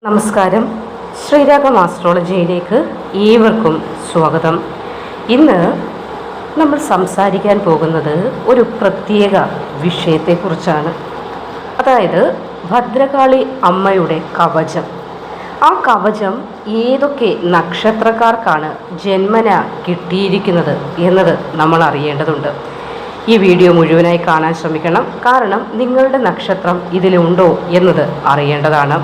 നമസ്കാരം. ശ്രീരാഗം ആസ്ട്രോളജിയിലേക്ക് ഏവർക്കും സ്വാഗതം. ഇന്ന് നമ്മൾ സംസാരിക്കാൻ പോകുന്നത് ഒരു പ്രത്യേക വിഷയത്തെക്കുറിച്ചാണ്. അതായത് ഭദ്രകാളി അമ്മയുടെ കവചം. ആ കവചം ഏതൊക്കെ നക്ഷത്രക്കാർക്കാണ് ജന്മന കിട്ടിയിരിക്കുന്നത് എന്നത് നമ്മൾ അറിയേണ്ടതുണ്ട്. ഈ വീഡിയോ മുഴുവനായി കാണാൻ ശ്രമിക്കണം. കാരണം നിങ്ങളുടെ നക്ഷത്രം ഇതിലുണ്ടോ എന്നത് അറിയേണ്ടതാണ്.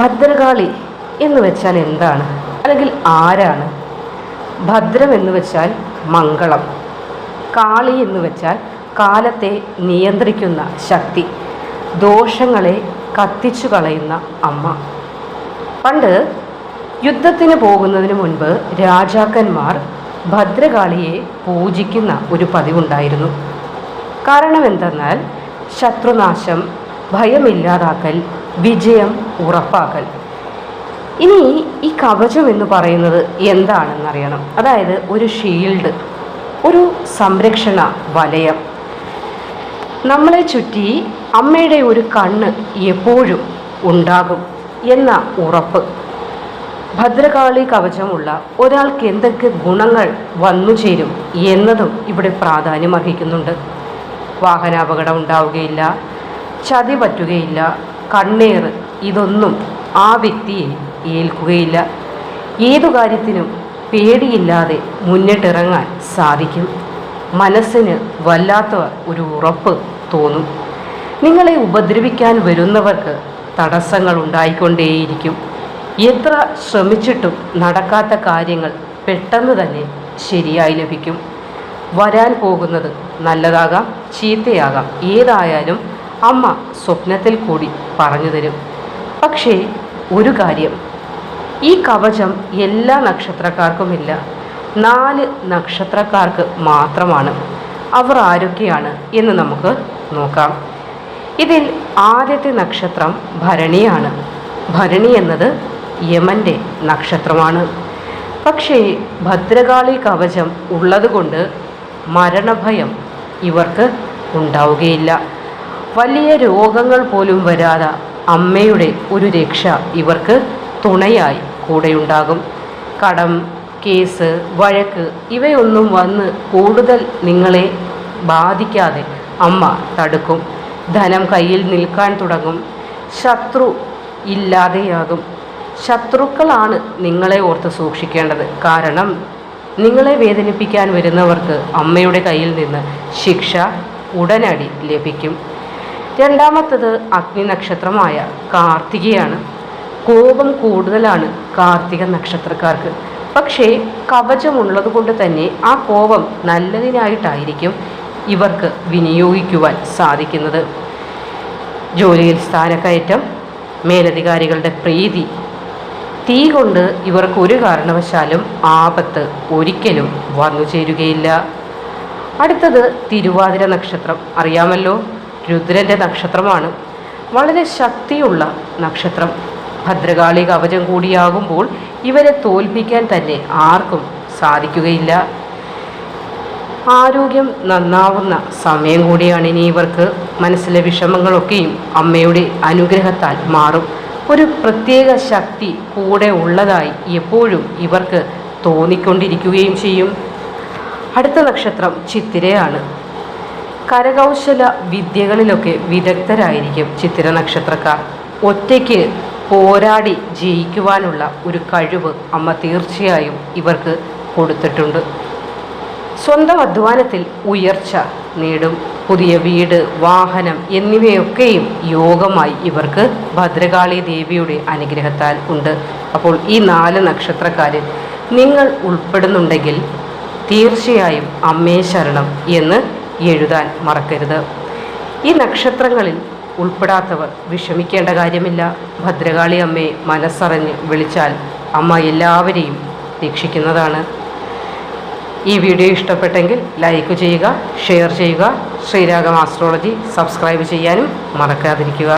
ഭദ്രകാളി എന്ന് വെച്ചാൽ എന്താണ്, അല്ലെങ്കിൽ ആരാണ്? ഭദ്രം എന്ന് വെച്ചാൽ മംഗളം, കാളി എന്ന് വെച്ചാൽ കാലത്തെ നിയന്ത്രിക്കുന്ന ശക്തി, ദോഷങ്ങളെ കത്തിച്ചു കളയുന്ന അമ്മ. പണ്ട് യുദ്ധത്തിന് പോകുന്നതിന് മുൻപ് രാജാക്കന്മാർ ഭദ്രകാളിയെ പൂജിക്കുന്ന ഒരു പതിവുണ്ടായിരുന്നു. കാരണം എന്തെന്നാൽ ശത്രുനാശം, ഭയമില്ലാതാക്കൽ, വിജയം ഉറപ്പാക്കൽ. ഇനി ഈ കവചം എന്ന് പറയുന്നത് എന്താണെന്നറിയണം. അതായത് ഒരു ഷീൽഡ്, ഒരു സംരക്ഷണ വലയം. നമ്മളെ ചുറ്റി അമ്മയുടെ ഒരു കണ്ണ് എപ്പോഴും ഉണ്ടാകും എന്ന ഉറപ്പ്. ഭദ്രകാളി കവചമുള്ള ഒരാൾക്ക് എന്തൊക്കെ ഗുണങ്ങൾ വന്നു ചേരും എന്നതും ഇവിടെ പ്രാധാന്യം അർഹിക്കുന്നുണ്ട്. വാഹനാപകടം ഉണ്ടാവുകയില്ല, ചതി പറ്റുകയില്ല, കണ്ണേറ് ഇതൊന്നും ആ വ്യക്തിയെ ഏൽക്കുകയില്ല. ഏതു കാര്യത്തിനും പേടിയില്ലാതെ മുന്നിട്ടിറങ്ങാൻ സാധിക്കും. മനസ്സിന് വല്ലാത്ത ഒരു ഉറപ്പ് തോന്നും. നിങ്ങളെ ഉപദ്രവിക്കാൻ വരുന്നവർക്ക് തടസ്സങ്ങൾ ഉണ്ടായിക്കൊണ്ടേയിരിക്കും. എത്ര ശ്രമിച്ചിട്ടും നടക്കാത്ത കാര്യങ്ങൾ പെട്ടെന്ന് തന്നെ ശരിയായി ലഭിക്കും. വരാൻ പോകുന്നത് നല്ലതാകാം, ചീത്തയാകാം, ഏതായാലും അമ്മ സ്വപ്നത്തിൽ കൂടി പറഞ്ഞു തരും. പക്ഷേ ഒരു കാര്യം, ഈ കവചം എല്ലാ നക്ഷത്രക്കാർക്കുമില്ല, 4 നക്ഷത്രക്കാർക്ക് മാത്രമാണ്. അവർ ആരൊക്കെയാണ് എന്ന് നമുക്ക് നോക്കാം. ഇതിൽ ആദ്യത്തെ നക്ഷത്രം ഭരണിയാണ്. ഭരണി എന്നത് യമൻ്റെ നക്ഷത്രമാണ്. പക്ഷേ ഭദ്രകാളി കവചം ഉള്ളതുകൊണ്ട് മരണഭയം ഇവർക്ക് ഉണ്ടാവുകയില്ല. വലിയ രോഗങ്ങൾ പോലും വരാതെ അമ്മയുടെ ഒരു രക്ഷ ഇവർക്ക് തുണയായി കൂടെയുണ്ടാകും. കടം, കേസ്, വഴക്ക് ഇവയൊന്നും വന്ന് കൂടുതൽ നിങ്ങളെ ബാധിക്കാതെ അമ്മ തടുക്കും. ധനം കയ്യിൽ നിൽക്കാൻ തുടങ്ങും. ശത്രു ഇല്ലാതെയാകും. ശത്രുക്കളാണ് നിങ്ങളെ ഓർത്ത് സൂക്ഷിക്കേണ്ടത്. കാരണം നിങ്ങളെ വേദനിപ്പിക്കാൻ വരുന്നവർക്ക് അമ്മയുടെ കയ്യിൽ നിന്ന് ശിക്ഷ ഉടനടി ലഭിക്കും. രണ്ടാമത്തത് അഗ്നി നക്ഷത്രമായ കാർത്തികയാണ്. കോപം കൂടുതലാണ് കാർത്തിക നക്ഷത്രക്കാർക്ക്. പക്ഷേ കവചമുള്ളത് കൊണ്ട് തന്നെ ആ കോപം നല്ലതിനായിട്ടായിരിക്കും ഇവർക്ക് വിനിയോഗിക്കുവാൻ സാധിക്കുന്നത്. ജോലിയിൽ സ്ഥാനക്കയറ്റം, മേലധികാരികളുടെ പ്രീതി, തീ കൊണ്ട് ഇവർക്ക് ഒരു കാരണവശാലും ആപത്ത് ഒരിക്കലും വന്നു ചേരുകയില്ല. അടുത്തത് തിരുവാതിര നക്ഷത്രം. അറിയാമല്ലോ, രുദ്രൻ്റെ നക്ഷത്രമാണ്. വളരെ ശക്തിയുള്ള നക്ഷത്രം. ഭദ്രകാളി കവചം കൂടിയാകുമ്പോൾ ഇവരെ തോൽപ്പിക്കാൻ തന്നെ ആർക്കും സാധിക്കുകയില്ല. ആരോഗ്യം നന്നാവുന്ന സമയം കൂടിയാണ് ഇനി ഇവർക്ക്. മനസ്സിലെ വിഷമങ്ങളൊക്കെയും അമ്മയുടെ അനുഗ്രഹത്താൽ മാറും. ഒരു പ്രത്യേക ശക്തി കൂടെ ഉള്ളതായി എപ്പോഴും ഇവർക്ക് തോന്നിക്കൊണ്ടിരിക്കുകയും ചെയ്യും. അടുത്ത നക്ഷത്രം ചിത്തിരയാണ്. കരകൗശല വിദ്യകളിലൊക്കെ വിദഗ്ധരായിരിക്കും ചിത്തിര നക്ഷത്രക്കാർ. ഒറ്റയ്ക്ക് പോരാടി ജയിക്കുവാനുള്ള ഒരു കഴിവ് അമ്മ തീർച്ചയായും ഇവർക്ക് കൊടുത്തിട്ടുണ്ട്. സ്വന്തം അധ്വാനത്തിൽ ഉയർച്ച നേടും. പുതിയ വീട്, വാഹനം എന്നിവയൊക്കെയും യോഗമായി ഇവർക്ക് ഭദ്രകാളി ദേവിയുടെ അനുഗ്രഹത്താൽ ഉണ്ട്. അപ്പോൾ ഈ 4 നക്ഷത്രക്കാരിൽ നിങ്ങൾ ഉൾപ്പെടുന്നുണ്ടെങ്കിൽ തീർച്ചയായും അമ്മേ ശരണം എന്ന് എഴുതാൻ മറക്കരുത്. ഈ നക്ഷത്രങ്ങളിൽ ഉൾപ്പെടാത്തവർ വിഷമിക്കേണ്ട കാര്യമില്ല. ഭദ്രകാളി അമ്മയെ മനസ്സറിഞ്ഞ് വിളിച്ചാൽ അമ്മ എല്ലാവരെയും രക്ഷിക്കുന്നതാണ്. ഈ വീഡിയോ ഇഷ്ടപ്പെട്ടെങ്കിൽ ലൈക്ക് ചെയ്യുക, ഷെയർ ചെയ്യുക. ശ്രീരാഗം ആസ്ട്രോളജി സബ്സ്ക്രൈബ് ചെയ്യാനും മറക്കാതിരിക്കുക.